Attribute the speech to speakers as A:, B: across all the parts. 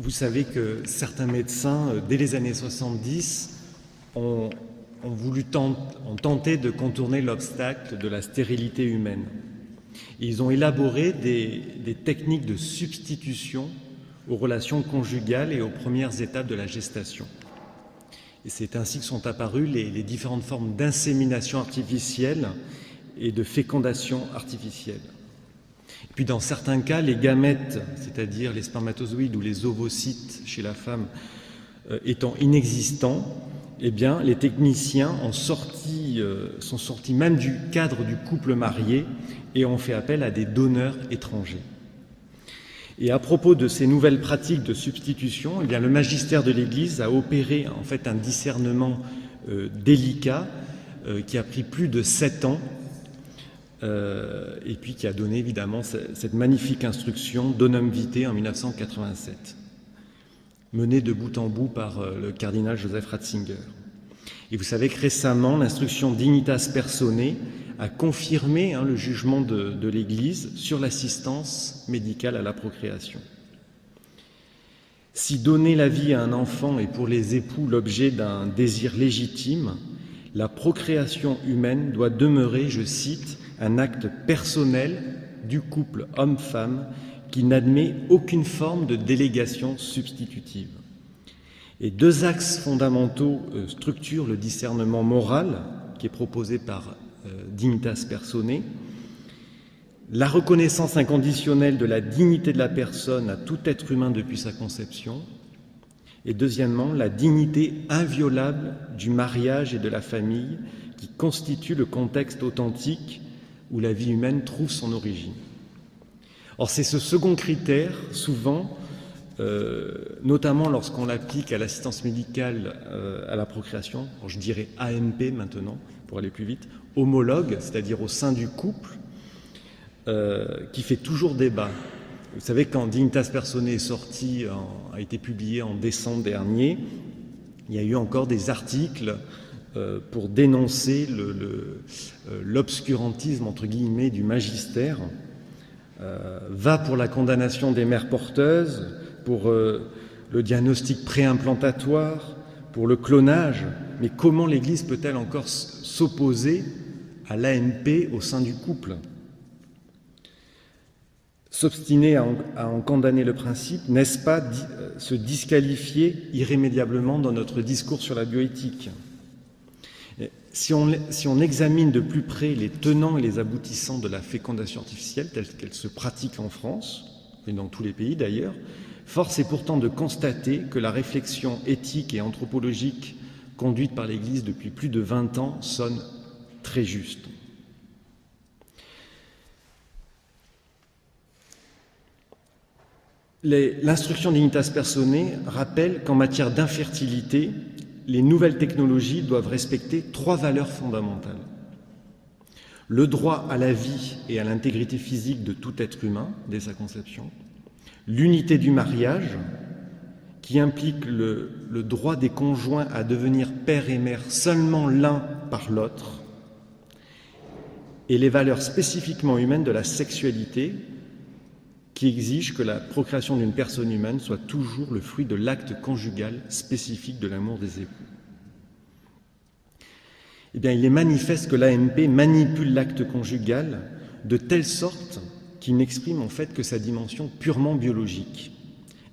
A: Vous savez que certains médecins, dès les années 70, ont tenté de contourner l'obstacle de la stérilité humaine. Et ils ont élaboré des techniques de substitution aux relations conjugales et aux premières étapes de la gestation. Et c'est ainsi que sont apparues les différentes formes d'insémination artificielle et de fécondation artificielle. Et puis dans certains cas, les gamètes, c'est-à-dire les spermatozoïdes ou les ovocytes chez la femme étant inexistants, eh bien, les techniciens sont sortis même du cadre du couple marié et ont fait appel à des donneurs étrangers. Et à propos de ces nouvelles pratiques de substitution, eh bien, le magistère de l'Église a opéré en fait un discernement délicat qui a pris plus de 7 ans et puis qui a donné évidemment cette magnifique instruction Donum Vitae en 1987, menée de bout en bout par le cardinal Joseph Ratzinger. Et vous savez que récemment, l'instruction Dignitas Personae a confirmé le jugement de l'Église sur l'assistance médicale à la procréation. Si donner la vie à un enfant est pour les époux l'objet d'un désir légitime, la procréation humaine doit demeurer, je cite, un acte personnel du couple homme-femme qui n'admet aucune forme de délégation substitutive. Et 2 axes fondamentaux structurent le discernement moral qui est proposé par Dignitas Personae: la reconnaissance inconditionnelle de la dignité de la personne à tout être humain depuis sa conception, et deuxièmement, la dignité inviolable du mariage et de la famille qui constitue le contexte authentique où la vie humaine trouve son origine. Or, c'est ce second critère, souvent, notamment lorsqu'on l'applique à l'assistance médicale à la procréation, je dirais AMP maintenant, pour aller plus vite, homologue, c'est-à-dire au sein du couple, qui fait toujours débat. Vous savez, quand Dignitas Personae est sorti, a été publié en décembre dernier, il y a eu encore des articles pour dénoncer l'obscurantisme, entre guillemets, du magistère, va pour la condamnation des mères porteuses, pour le diagnostic préimplantatoire, pour le clonage. Mais comment l'Église peut-elle encore s'opposer à l'AMP au sein du couple ? S'obstiner à en condamner le principe, n'est-ce pas se disqualifier irrémédiablement dans notre discours sur la bioéthique ? Si on examine de plus près les tenants et les aboutissants de la fécondation artificielle telle qu'elle se pratique en France, et dans tous les pays d'ailleurs, force est pourtant de constater que la réflexion éthique et anthropologique conduite par l'Église depuis plus de 20 ans sonne très juste. L'instruction Dignitas Personae rappelle qu'en matière d'infertilité, les nouvelles technologies doivent respecter 3 valeurs fondamentales. Le droit à la vie et à l'intégrité physique de tout être humain dès sa conception, l'unité du mariage, qui implique le droit des conjoints à devenir père et mère seulement l'un par l'autre, et les valeurs spécifiquement humaines de la sexualité, qui exige que la procréation d'une personne humaine soit toujours le fruit de l'acte conjugal spécifique de l'amour des époux. Eh bien, il est manifeste que l'AMP manipule l'acte conjugal de telle sorte qu'il n'exprime en fait que sa dimension purement biologique,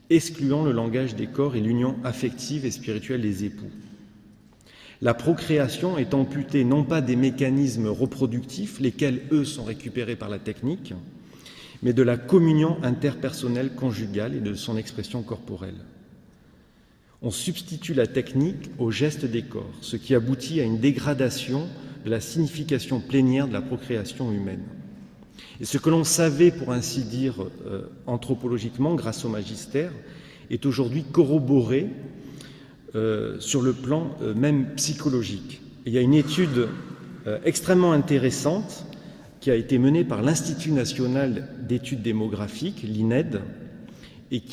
A: excluant le langage des corps et l'union affective et spirituelle des époux. La procréation est amputée non pas des mécanismes reproductifs, lesquels, eux, sont récupérés par la technique, mais de la communion interpersonnelle conjugale et de son expression corporelle. On substitue la technique au geste des corps, ce qui aboutit à une dégradation de la signification plénière de la procréation humaine. Et ce que l'on savait, pour ainsi dire, anthropologiquement, grâce au magistère, est aujourd'hui corroboré sur le plan même psychologique. Et il y a une étude extrêmement intéressante qui a été menée par l'Institut national d'études démographiques, l'INED, et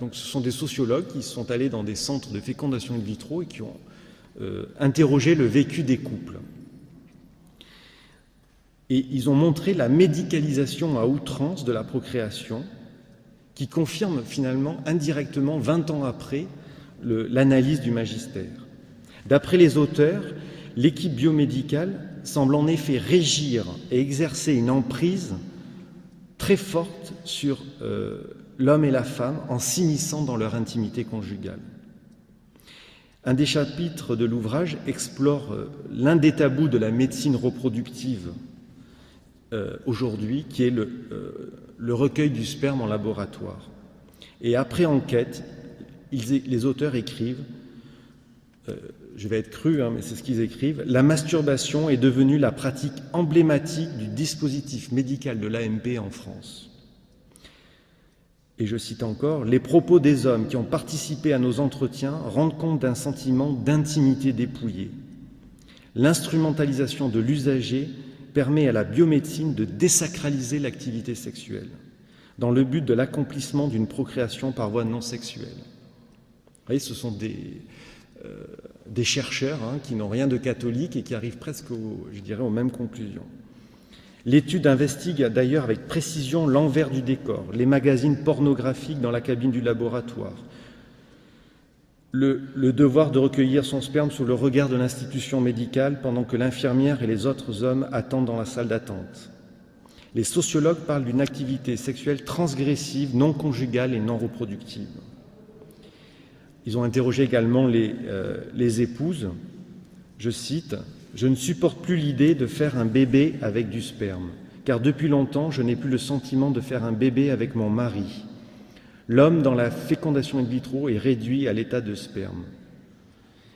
A: donc ce sont des sociologues qui sont allés dans des centres de fécondation in vitro et qui ont interrogé le vécu des couples. Et ils ont montré la médicalisation à outrance de la procréation qui confirme finalement indirectement, 20 ans après, l'analyse du magistère. D'après les auteurs, l'équipe biomédicale semble en effet régir et exercer une emprise très forte sur l'homme et la femme en s'immisçant dans leur intimité conjugale. Un des chapitres de l'ouvrage explore l'un des tabous de la médecine reproductive aujourd'hui, qui est le recueil du sperme en laboratoire. Et après enquête, les auteurs écrivent, je vais être cru, mais c'est ce qu'ils écrivent, « La masturbation est devenue la pratique emblématique du dispositif médical de l'AMP en France. » Et je cite encore, « Les propos des hommes qui ont participé à nos entretiens rendent compte d'un sentiment d'intimité dépouillée. L'instrumentalisation de l'usager permet à la biomédecine de désacraliser l'activité sexuelle, dans le but de l'accomplissement d'une procréation par voie non sexuelle. » Vous voyez, ce sont des chercheurs qui n'ont rien de catholique et qui arrivent presque, aux mêmes conclusions. L'étude investigue d'ailleurs avec précision l'envers du décor, les magazines pornographiques dans la cabine du laboratoire, le devoir de recueillir son sperme sous le regard de l'institution médicale pendant que l'infirmière et les autres hommes attendent dans la salle d'attente. Les sociologues parlent d'une activité sexuelle transgressive, non conjugale et non reproductive. Ils ont interrogé également les épouses. Je cite, « Je ne supporte plus l'idée de faire un bébé avec du sperme, car depuis longtemps, je n'ai plus le sentiment de faire un bébé avec mon mari. L'homme, dans la fécondation in vitro, est réduit à l'état de sperme,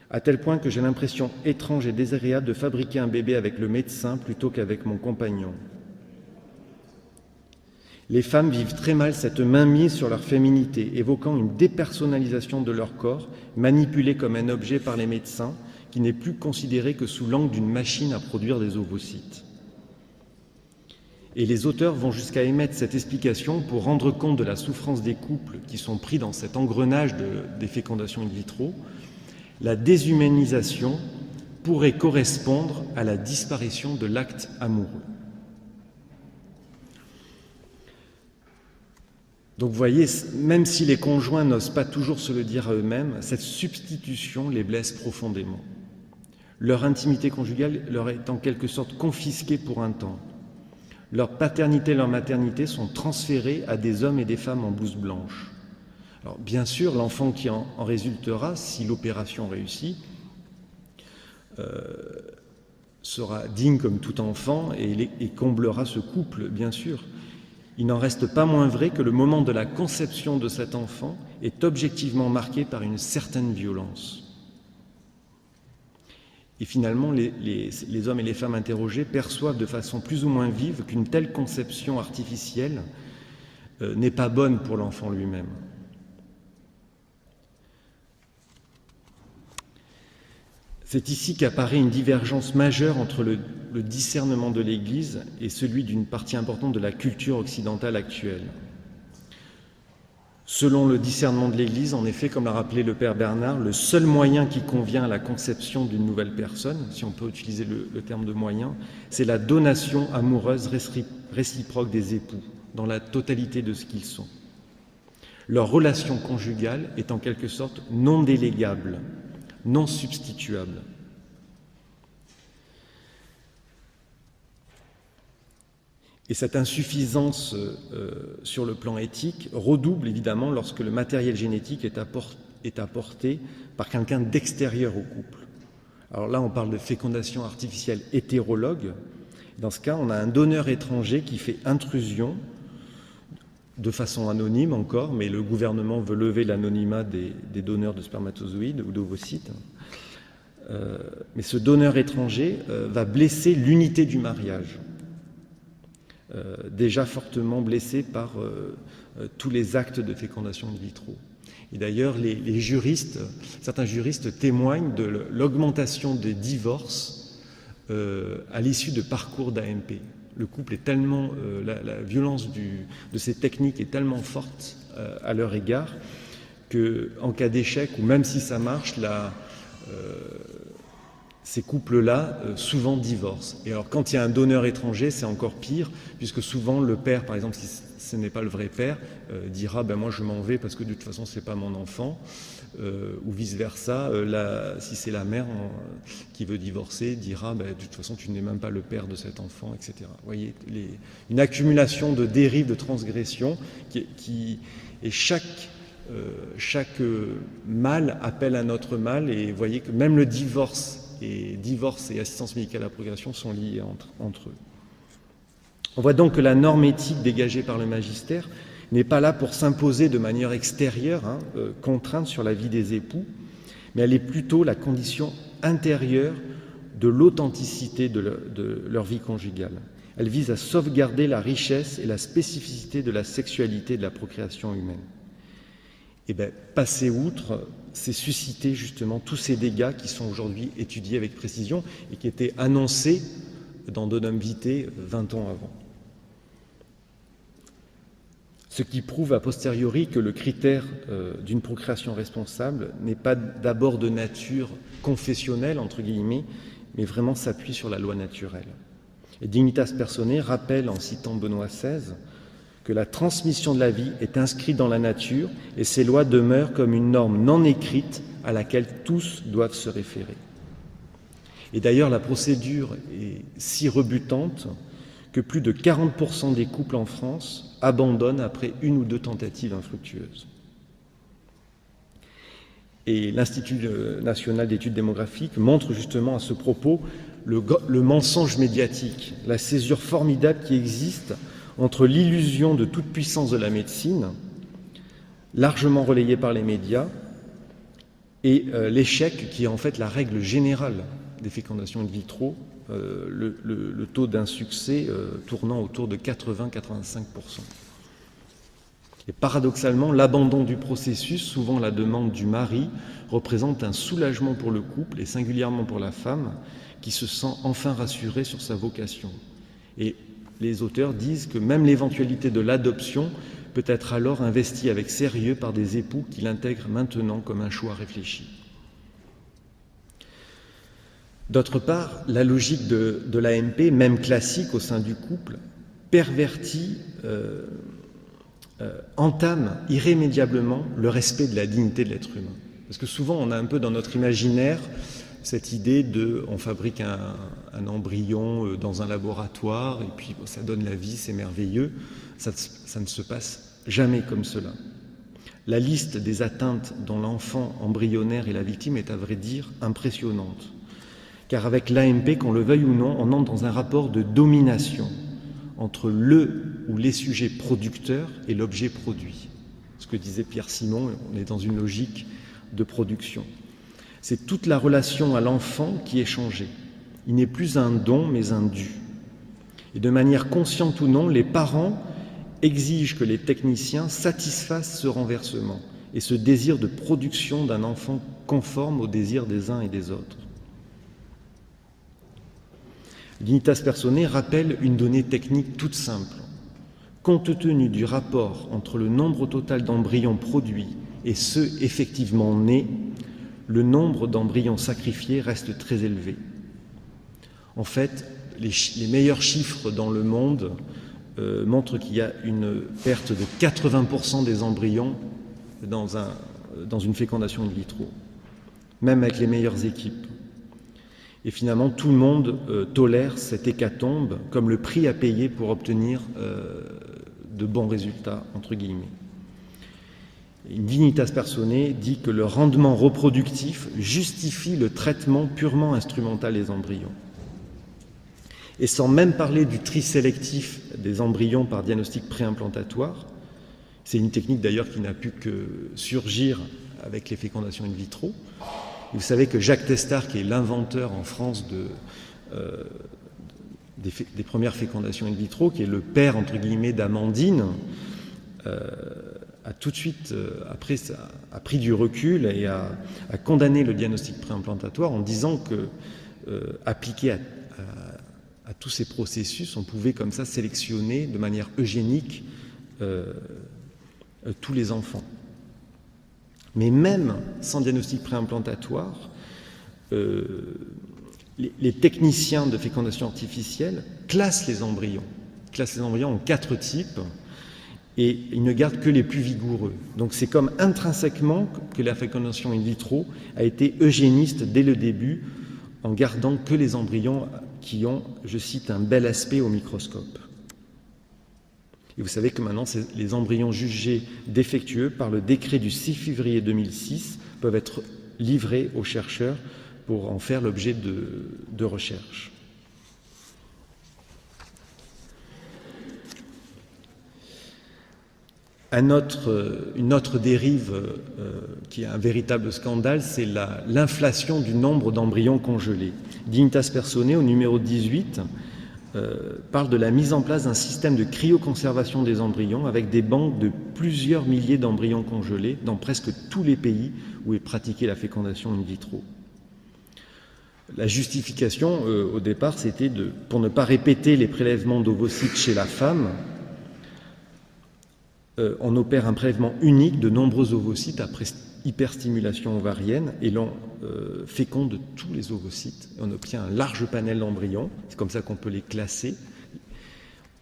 A: à tel point que j'ai l'impression étrange et désagréable de fabriquer un bébé avec le médecin plutôt qu'avec mon compagnon. » Les femmes vivent très mal cette mainmise sur leur féminité, évoquant une dépersonnalisation de leur corps, manipulé comme un objet par les médecins, qui n'est plus considéré que sous l'angle d'une machine à produire des ovocytes. Et les auteurs vont jusqu'à émettre cette explication pour rendre compte de la souffrance des couples qui sont pris dans cet engrenage des fécondations in vitro. La déshumanisation pourrait correspondre à la disparition de l'acte amoureux. Donc vous voyez, même si les conjoints n'osent pas toujours se le dire à eux-mêmes, cette substitution les blesse profondément. Leur intimité conjugale leur est en quelque sorte confisquée pour un temps. Leur paternité et leur maternité sont transférées à des hommes et des femmes en blouse blanche. Alors bien sûr, l'enfant qui en résultera, si l'opération réussit, sera digne comme tout enfant et comblera ce couple, bien sûr. Il n'en reste pas moins vrai que le moment de la conception de cet enfant est objectivement marqué par une certaine violence. Et finalement, les hommes et les femmes interrogés perçoivent de façon plus ou moins vive qu'une telle conception artificielle n'est pas bonne pour l'enfant lui-même. C'est ici qu'apparaît une divergence majeure entre le discernement de l'Église et celui d'une partie importante de la culture occidentale actuelle. Selon le discernement de l'Église, en effet, comme l'a rappelé le Père Bernard, le seul moyen qui convient à la conception d'une nouvelle personne, si on peut utiliser le terme de moyen, c'est la donation amoureuse réciproque des époux, dans la totalité de ce qu'ils sont. Leur relation conjugale est en quelque sorte non délégable, non substituable. Et cette insuffisance sur le plan éthique redouble évidemment lorsque le matériel génétique est apporté par quelqu'un d'extérieur au couple. Alors là, on parle de fécondation artificielle hétérologue. Dans ce cas, on a un donneur étranger qui fait intrusion, de façon anonyme encore, mais le gouvernement veut lever l'anonymat des donneurs de spermatozoïdes ou d'ovocytes. Mais ce donneur étranger va blesser l'unité du mariage, déjà fortement blessé par tous les actes de fécondation in vitro. Et d'ailleurs, les juristes, certains juristes témoignent de l'augmentation des divorces à l'issue de parcours d'AMP. Le couple est tellement, la violence de ces techniques est tellement forte à leur égard qu'en cas d'échec, ou même si ça marche, ces couples-là souvent divorcent. Et alors quand il y a un donneur étranger, c'est encore pire, puisque souvent le père, par exemple, si ce n'est pas le vrai père, dira moi je m'en vais parce que de toute façon c'est pas mon enfant, ou vice-versa, si c'est la mère qui veut divorcer, dira de toute façon tu n'es même pas le père de cet enfant, etc. Vous voyez, une accumulation de dérives, de transgressions, et chaque mal appelle un autre mal, et vous voyez que même le divorce et assistance médicale à la procréation sont liés entre eux. On voit donc que la norme éthique dégagée par le magistère n'est pas là pour s'imposer de manière extérieure, contrainte sur la vie des époux, mais elle est plutôt la condition intérieure de l'authenticité de leur vie conjugale. Elle vise à sauvegarder la richesse et la spécificité de la sexualité de la procréation humaine. Et passer outre, c'est susciter justement tous ces dégâts qui sont aujourd'hui étudiés avec précision et qui étaient annoncés dans Donum Vitae 20 ans avant. Ce qui prouve a posteriori que le critère d'une procréation responsable n'est pas d'abord de nature confessionnelle, entre guillemets, mais vraiment s'appuie sur la loi naturelle. Et Dignitas Personae rappelle, en citant Benoît XVI, que la transmission de la vie est inscrite dans la nature et ces lois demeurent comme une norme non écrite à laquelle tous doivent se référer. Et d'ailleurs, la procédure est si rebutante que plus de 40% des couples en France abandonnent après une ou deux tentatives infructueuses. Et l'Institut national d'études démographiques montre justement à ce propos le mensonge médiatique, la césure formidable qui existe entre l'illusion de toute puissance de la médecine, largement relayée par les médias, et l'échec qui est en fait la règle générale des fécondations in vitro, le taux d'insuccès tournant autour de 80-85%. Et paradoxalement, l'abandon du processus, souvent la demande du mari, représente un soulagement pour le couple et singulièrement pour la femme qui se sent enfin rassurée sur sa vocation. Et les auteurs disent que même l'éventualité de l'adoption peut être alors investie avec sérieux par des époux qui l'intègrent maintenant comme un choix réfléchi. D'autre part, la logique de l'AMP, même classique au sein du couple, pervertit, entame irrémédiablement le respect de la dignité de l'être humain. Parce que souvent, on a un peu dans notre imaginaire cette idée on fabrique un embryon dans un laboratoire et puis ça donne la vie, c'est merveilleux. Ça ne se passe jamais comme cela. La liste des atteintes dont l'enfant embryonnaire est la victime est à vrai dire impressionnante. Car avec l'AMP, qu'on le veuille ou non, on entre dans un rapport de domination entre le ou les sujets producteurs et l'objet produit. Ce que disait Pierre Simon, on est dans une logique de production. C'est toute la relation à l'enfant qui est changée. Il n'est plus un don, mais un dû. Et de manière consciente ou non, les parents exigent que les techniciens satisfassent ce renversement et ce désir de production d'un enfant conforme aux désirs des uns et des autres. Dignitas Personae rappelle une donnée technique toute simple. Compte tenu du rapport entre le nombre total d'embryons produits et ceux effectivement nés, le nombre d'embryons sacrifiés reste très élevé. En fait, les meilleurs chiffres dans le monde montrent qu'il y a une perte de 80% des embryons dans une fécondation in vitro, même avec les meilleures équipes. Et finalement, tout le monde tolère cette hécatombe comme le prix à payer pour obtenir de bons résultats, entre guillemets. Dignitas Personae dit que le rendement reproductif justifie le traitement purement instrumental des embryons. Et sans même parler du tri sélectif des embryons par diagnostic préimplantatoire, c'est une technique d'ailleurs qui n'a pu que surgir avec les fécondations in vitro. Vous savez que Jacques Testard, qui est l'inventeur en France des premières fécondations in vitro, qui est le père, entre guillemets, d'Amandine, a tout de suite, après, a pris du recul et a condamné le diagnostic préimplantatoire en disant que, appliqué à tous ces processus, on pouvait comme ça sélectionner de manière eugénique tous les enfants. Mais même sans diagnostic préimplantatoire, les techniciens de fécondation artificielle classent les embryons en 4 types, et ils ne gardent que les plus vigoureux. Donc c'est comme intrinsèquement que la fécondation in vitro a été eugéniste dès le début, en gardant que les embryons qui ont, je cite, un bel aspect au microscope. Et vous savez que maintenant, les embryons jugés défectueux par le décret du 6 février 2006 peuvent être livrés aux chercheurs pour en faire l'objet de recherches. Une autre dérive qui est un véritable scandale, c'est l'inflation du nombre d'embryons congelés. Dignitas Personae, au numéro 18, parle de la mise en place d'un système de cryoconservation des embryons avec des banques de plusieurs milliers d'embryons congelés dans presque tous les pays où est pratiquée la fécondation in vitro. La justification, au départ, c'était pour ne pas répéter les prélèvements d'ovocytes chez la femme, on opère un prélèvement unique de nombreux ovocytes après hyperstimulation ovarienne et l'on féconde tous les ovocytes. On obtient un large panel d'embryons, c'est comme ça qu'on peut les classer.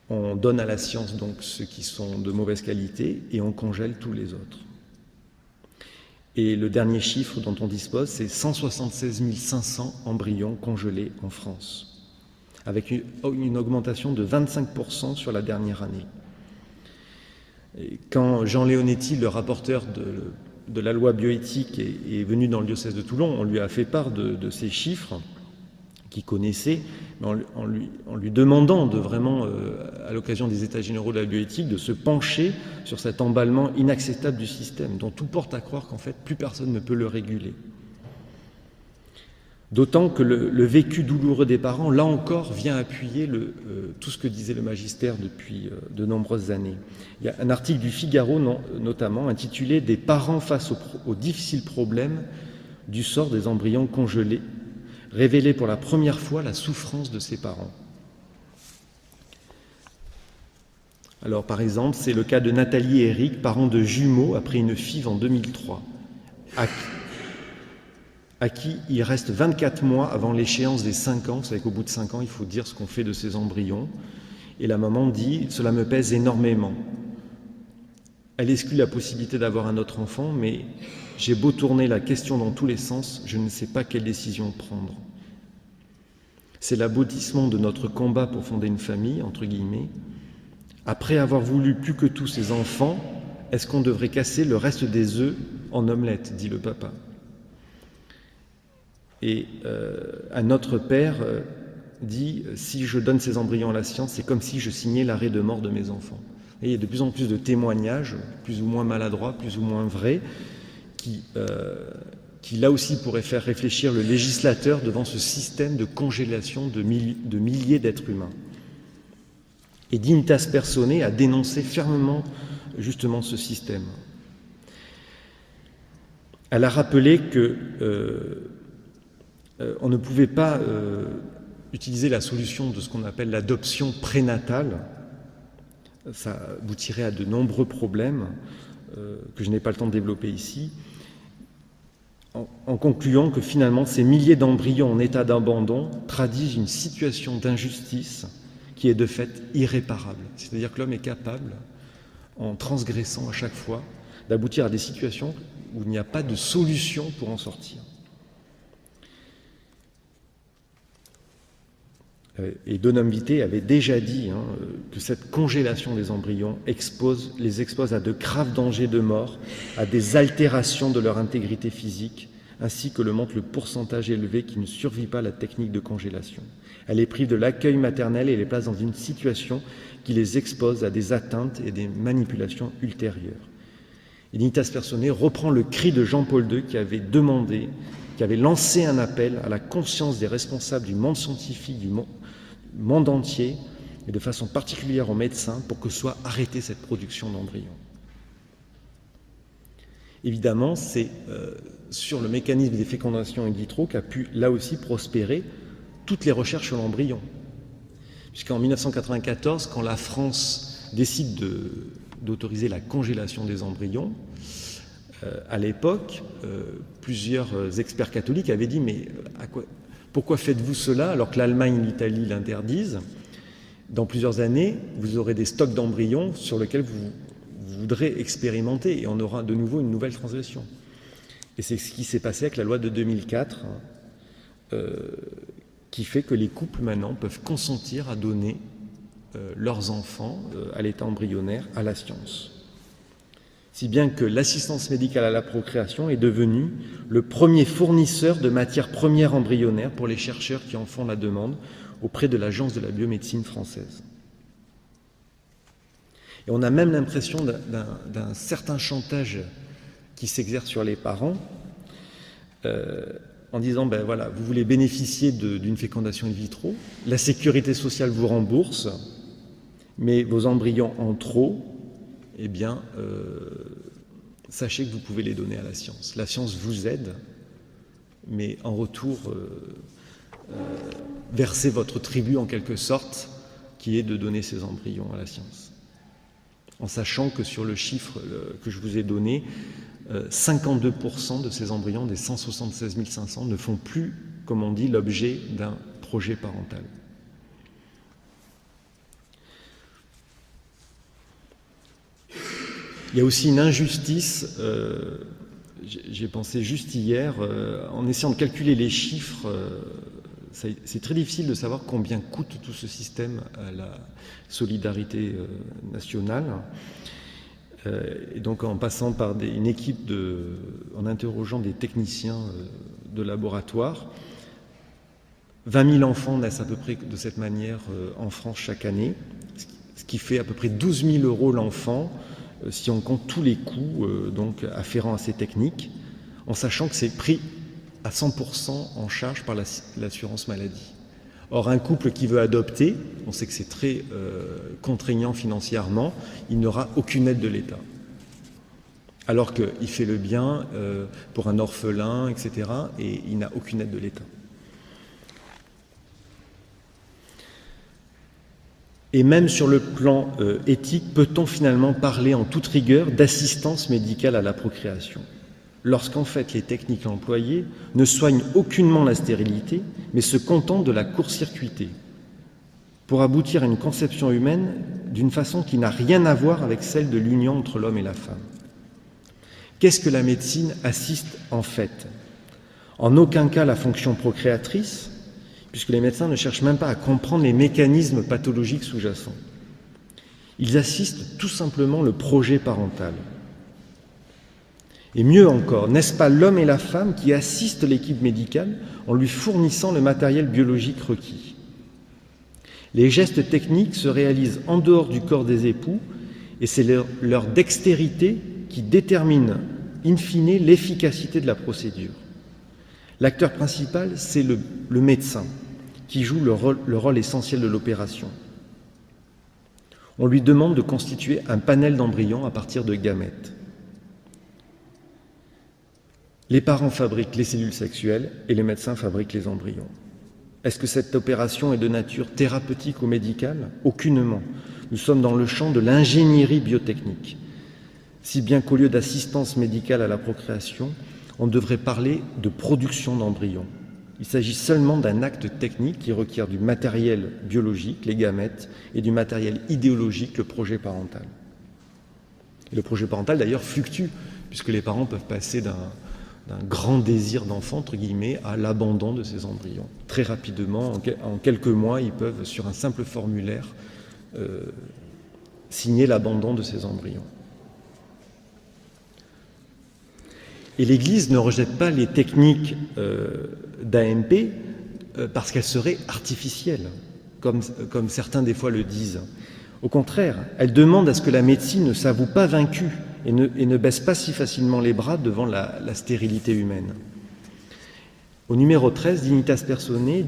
A: On donne à la science donc ceux qui sont de mauvaise qualité et on congèle tous les autres. Et le dernier chiffre dont on dispose, c'est 176 500 embryons congelés en France, avec une augmentation de 25% sur la dernière année. Et quand Jean Leonetti, le rapporteur de la loi bioéthique, est venu dans le diocèse de Toulon, on lui a fait part de ces chiffres qu'il connaissait, mais en lui demandant de vraiment, à l'occasion des États généraux de la bioéthique, de se pencher sur cet emballement inacceptable du système, dont tout porte à croire qu'en fait, plus personne ne peut le réguler. D'autant que le vécu douloureux des parents, là encore, vient appuyer tout ce que disait le magistère depuis de nombreuses années. Il y a un article du Figaro, notamment, intitulé « Des parents face aux difficiles problèmes du sort des embryons congelés », révélait pour la première fois la souffrance de ses parents. Alors, par exemple, c'est le cas de Nathalie et Eric, parents de jumeaux après une FIV en 2003, à qui il reste 24 mois avant l'échéance des 5 ans. Vous savez qu'au bout de 5 ans, il faut dire ce qu'on fait de ces embryons. Et la maman dit « Cela me pèse énormément. Elle exclut la possibilité d'avoir un autre enfant, mais j'ai beau tourner la question dans tous les sens, je ne sais pas quelle décision prendre. C'est l'aboutissement de notre combat pour fonder une famille, entre guillemets. Après avoir voulu plus que tous ces enfants, est-ce qu'on devrait casser le reste des œufs en omelette ?» dit le papa. Et un autre père dit « Si je donne ces embryons à la science, c'est comme si je signais l'arrêt de mort de mes enfants. » Et il y a de plus en plus de témoignages, plus ou moins maladroits, plus ou moins vrais, qui là aussi pourraient faire réfléchir le législateur devant ce système de congélation de milliers d'êtres humains. Et Dignitas Personae a dénoncé fermement justement ce système. Elle a rappelé que on ne pouvait pas utiliser la solution de ce qu'on appelle l'adoption prénatale. Ça aboutirait à de nombreux problèmes que je n'ai pas le temps de développer ici, en concluant que finalement ces milliers d'embryons en état d'abandon traduisent une situation d'injustice qui est de fait irréparable. C'est-à-dire que l'homme est capable, en transgressant à chaque fois, d'aboutir à des situations où il n'y a pas de solution pour en sortir. Et Donum Vitae avait déjà dit que cette congélation des embryons les expose à de graves dangers de mort, à des altérations de leur intégrité physique, ainsi que le montre le pourcentage élevé qui ne survit pas à la technique de congélation. Elle les prive de l'accueil maternel et les place dans une situation qui les expose à des atteintes et des manipulations ultérieures. Et Dignitas Personae reprend le cri de Jean-Paul II qui avait lancé un appel à la conscience des responsables du monde scientifique, du monde entier, et de façon particulière aux médecins, pour que soit arrêtée cette production d'embryons. Évidemment, c'est sur le mécanisme des fécondations in vitro qu'a pu, là aussi, prospérer toutes les recherches sur l'embryon. Puisqu'en 1994, quand la France décide d'autoriser la congélation des embryons, à l'époque, plusieurs experts catholiques avaient dit « mais Pourquoi faites-vous cela alors que l'Allemagne et l'Italie l'interdisent? Dans plusieurs années, vous aurez des stocks d'embryons sur lesquels vous voudrez expérimenter et on aura de nouveau une nouvelle transgression. Et c'est ce qui s'est passé avec la loi de 2004 qui fait que les couples maintenant peuvent consentir à donner leurs enfants à l'état embryonnaire à la science. Si bien que l'assistance médicale à la procréation est devenue le premier fournisseur de matières premières embryonnaires pour les chercheurs qui en font la demande auprès de l'Agence de la biomédecine française. Et on a même l'impression d'un certain chantage qui s'exerce sur les parents en disant, ben voilà, vous voulez bénéficier d'une fécondation in vitro, la sécurité sociale vous rembourse, mais vos embryons en trop, eh bien, sachez que vous pouvez les donner à la science. La science vous aide, mais en retour, versez votre tribut en quelque sorte, qui est de donner ces embryons à la science. En sachant que sur le chiffre que je vous ai donné, 52% de ces embryons, des 176 500, ne font plus, comme on dit, l'objet d'un projet parental. Il y a aussi une injustice, j'ai pensé juste hier, en essayant de calculer les chiffres, c'est très difficile de savoir combien coûte tout ce système à la solidarité nationale. Et donc en passant par une équipe en interrogeant des techniciens de laboratoire, 20 000 enfants naissent à peu près de cette manière en France chaque année, ce qui fait à peu près 12 000 € l'enfant, si on compte tous les coûts donc afférents à ces techniques, en sachant que c'est pris à 100% en charge par l'assurance maladie. Or, un couple qui veut adopter, on sait que c'est très contraignant financièrement, il n'aura aucune aide de l'État. Alors qu'il fait le bien pour un orphelin, etc., et il n'a aucune aide de l'État. Et même sur le plan éthique, peut-on finalement parler en toute rigueur d'assistance médicale à la procréation, lorsqu'en fait les techniques employées ne soignent aucunement la stérilité, mais se contentent de la court-circuiter, pour aboutir à une conception humaine d'une façon qui n'a rien à voir avec celle de l'union entre l'homme et la femme. Qu'est-ce que la médecine assiste en fait? En aucun cas la fonction procréatrice, puisque les médecins ne cherchent même pas à comprendre les mécanismes pathologiques sous-jacents. Ils assistent tout simplement le projet parental. Et mieux encore, n'est-ce pas l'homme et la femme qui assistent l'équipe médicale en lui fournissant le matériel biologique requis? Les gestes techniques se réalisent en dehors du corps des époux et c'est leur dextérité qui détermine in fine l'efficacité de la procédure. L'acteur principal, c'est le médecin qui joue le rôle essentiel de l'opération. On lui demande de constituer un panel d'embryons à partir de gamètes. Les parents fabriquent les cellules sexuelles et les médecins fabriquent les embryons. Est-ce que cette opération est de nature thérapeutique ou médicale? Aucunement. Nous sommes dans le champ de l'ingénierie biotechnique, si bien qu'au lieu d'assistance médicale à la procréation, on devrait parler de production d'embryons. Il s'agit seulement d'un acte technique qui requiert du matériel biologique, les gamètes, et du matériel idéologique, le projet parental. Et le projet parental, d'ailleurs, fluctue, puisque les parents peuvent passer d'un grand désir d'enfant, entre guillemets, à l'abandon de ces embryons. Très rapidement, en quelques mois, ils peuvent, sur un simple formulaire, signer l'abandon de ces embryons. Et l'Église ne rejette pas les techniques d'AMP parce qu'elles seraient artificielles, comme certains des fois le disent. Au contraire, elle demande à ce que la médecine ne s'avoue pas vaincue et ne baisse pas si facilement les bras devant la stérilité humaine. Au numéro 13, Dignitas Personae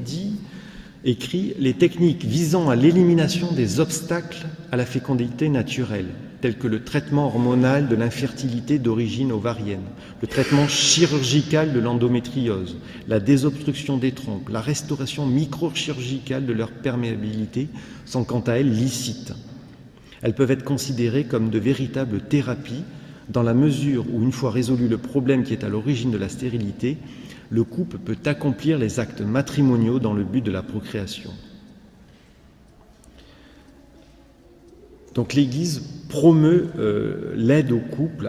A: écrit « Les techniques visant à l'élimination des obstacles à la fécondité naturelle, tels que le traitement hormonal de l'infertilité d'origine ovarienne, le traitement chirurgical de l'endométriose, la désobstruction des trompes, la restauration microchirurgicale de leur perméabilité sont quant à elles licites. Elles peuvent être considérées comme de véritables thérapies dans la mesure où, une fois résolu le problème qui est à l'origine de la stérilité, le couple peut accomplir les actes matrimoniaux dans le but de la procréation. Donc l'Église promeut l'aide aux couples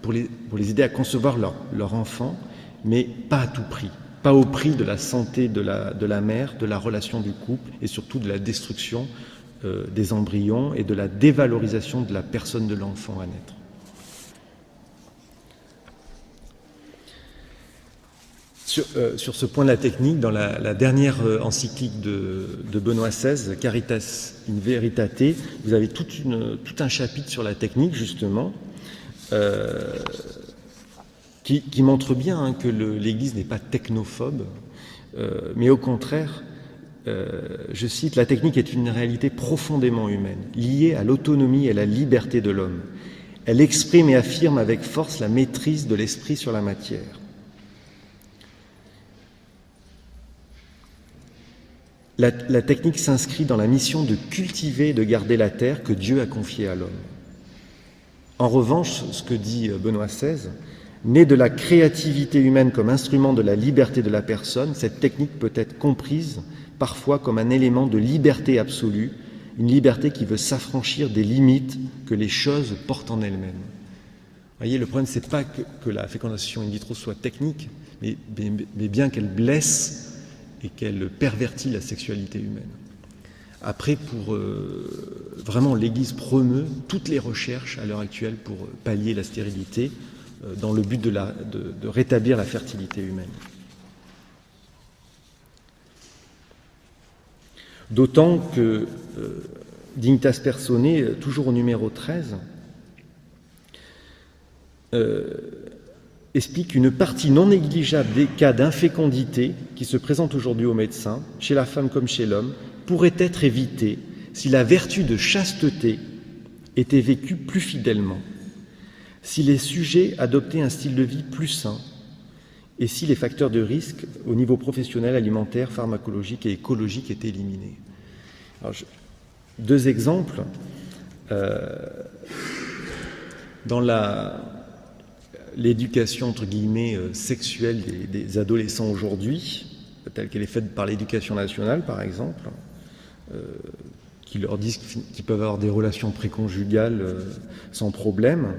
A: pour les aider à concevoir leur enfant, mais pas à tout prix, pas au prix de la santé de la mère, de la relation du couple et surtout de la destruction des embryons et de la dévalorisation de la personne de l'enfant à naître. Sur ce point de la technique, dans la dernière encyclique de Benoît XVI, Caritas in Veritate, vous avez tout un chapitre sur la technique, justement, qui montre bien que l'Église n'est pas technophobe, mais au contraire, je cite, « La technique est une réalité profondément humaine, liée à l'autonomie et à la liberté de l'homme. Elle exprime et affirme avec force la maîtrise de l'esprit sur la matière. La technique s'inscrit dans la mission de cultiver et de garder la terre que Dieu a confiée à l'homme. En revanche, ce que dit Benoît XVI, née de la créativité humaine comme instrument de la liberté de la personne, cette technique peut être comprise parfois comme un élément de liberté absolue, une liberté qui veut s'affranchir des limites que les choses portent en elles-mêmes. » Vous voyez, le problème, ce n'est pas que la fécondation in vitro soit technique, mais bien qu'elle blesse et qu'elle pervertit la sexualité humaine. Après, vraiment, l'Église promeut toutes les recherches à l'heure actuelle pour pallier la stérilité dans le but de rétablir la fertilité humaine. D'autant que Dignitas Personae, toujours au numéro 13, explique une partie non négligeable des cas d'infécondité qui se présentent aujourd'hui aux médecins, chez la femme comme chez l'homme, pourrait être évitée si la vertu de chasteté était vécue plus fidèlement, si les sujets adoptaient un style de vie plus sain et si les facteurs de risque au niveau professionnel, alimentaire, pharmacologique et écologique étaient éliminés. Alors, deux exemples. Dans l'éducation, entre guillemets, sexuelle des adolescents aujourd'hui, telle qu'elle est faite par l'éducation nationale, par exemple, qui leur disent qu'ils peuvent avoir des relations préconjugales sans problème,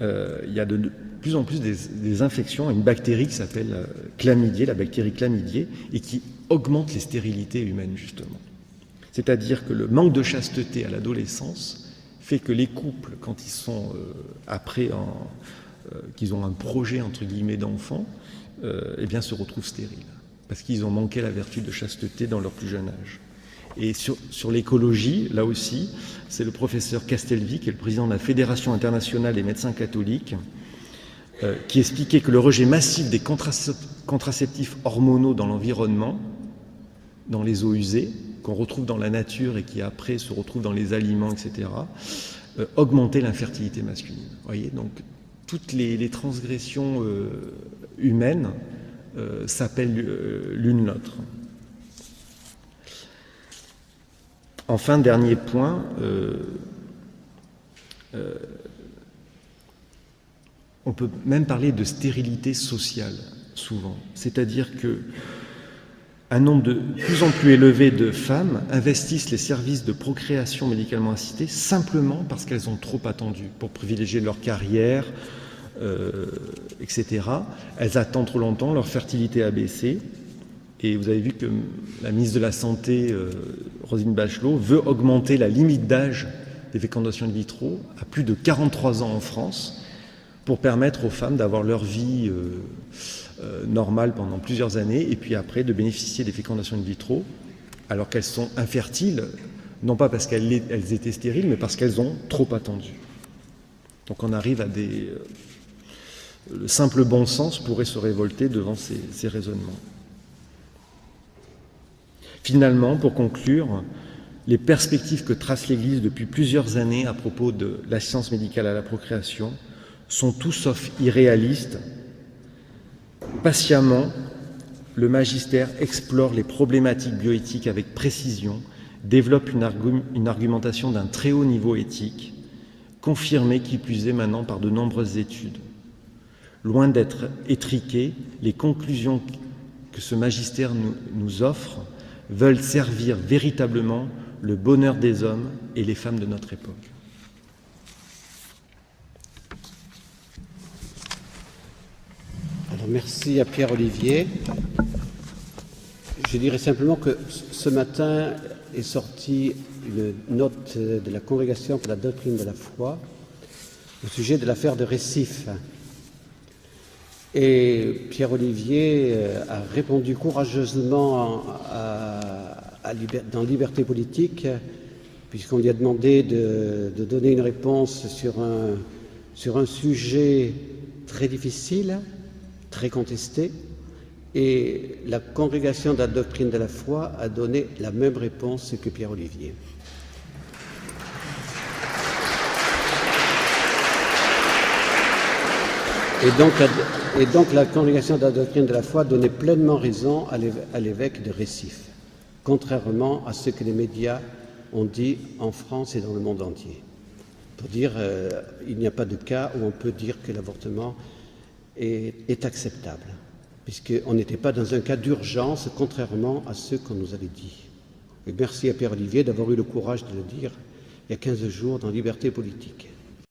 A: il y a de plus en plus des infections à une bactérie qui s'appelle chlamydier, la bactérie chlamydier, et qui augmente les stérilités humaines, justement. C'est-à-dire que le manque de chasteté à l'adolescence fait que les couples, quand ils sont qu'ils ont un projet, entre guillemets, d'enfant, eh bien, se retrouvent stériles, parce qu'ils ont manqué la vertu de chasteté dans leur plus jeune âge. Et sur l'écologie, là aussi, c'est le professeur Castelvy, qui est le président de la Fédération internationale des médecins catholiques, qui expliquait que le rejet massif des contraceptifs hormonaux dans l'environnement, dans les eaux usées, qu'on retrouve dans la nature et qui après se retrouve dans les aliments, etc., augmentait l'infertilité masculine. Vous voyez, donc toutes les transgressions humaines s'appellent l'une l'autre. Enfin, dernier point, on peut même parler de stérilité sociale, souvent. C'est-à-dire qu'un nombre de plus en plus élevé de femmes investissent les services de procréation médicalement assistée simplement parce qu'elles ont trop attendu, pour privilégier leur carrière, etc. Elles attendent trop longtemps, leur fertilité a baissé. Et vous avez vu que la ministre de la Santé, Roselyne Bachelot, veut augmenter la limite d'âge des fécondations in vitro à plus de 43 ans en France pour permettre aux femmes d'avoir leur vie normale pendant plusieurs années et puis après de bénéficier des fécondations in vitro alors qu'elles sont infertiles, non pas parce qu'elles étaient stériles, mais parce qu'elles ont trop attendu. Donc on arrive à le simple bon sens pourrait se révolter devant ces raisonnements. Finalement, pour conclure, les perspectives que trace l'Église depuis plusieurs années à propos de l'assistance médicale à la procréation sont tout sauf irréalistes. Patiemment, le magistère explore les problématiques bioéthiques avec précision, développe une argumentation d'un très haut niveau éthique, confirmée qui plus est maintenant par de nombreuses études. Loin d'être étriquées, les conclusions que ce magistère nous offre veulent servir véritablement le bonheur des hommes et les femmes de notre époque.
B: Alors, merci à Pierre-Olivier. Je dirais simplement que ce matin est sortie une note de la Congrégation pour la doctrine de la foi au sujet de l'affaire de Récif. Et Pierre-Olivier a répondu courageusement dans Liberté politique, puisqu'on lui a demandé de donner une réponse sur un sujet très difficile, très contesté, et la Congrégation de la doctrine de la foi a donné la même réponse que Pierre-Olivier. Et donc la Congrégation de la doctrine de la foi donnait pleinement raison à l'évêque de Récif, contrairement à ce que les médias ont dit en France et dans le monde entier. Pour dire il n'y a pas de cas où on peut dire que l'avortement est acceptable, puisqu'on n'était pas dans un cas d'urgence, contrairement à ce qu'on nous avait dit. Et merci à Pierre-Olivier d'avoir eu le courage de le dire il y a 15 jours dans Liberté politique.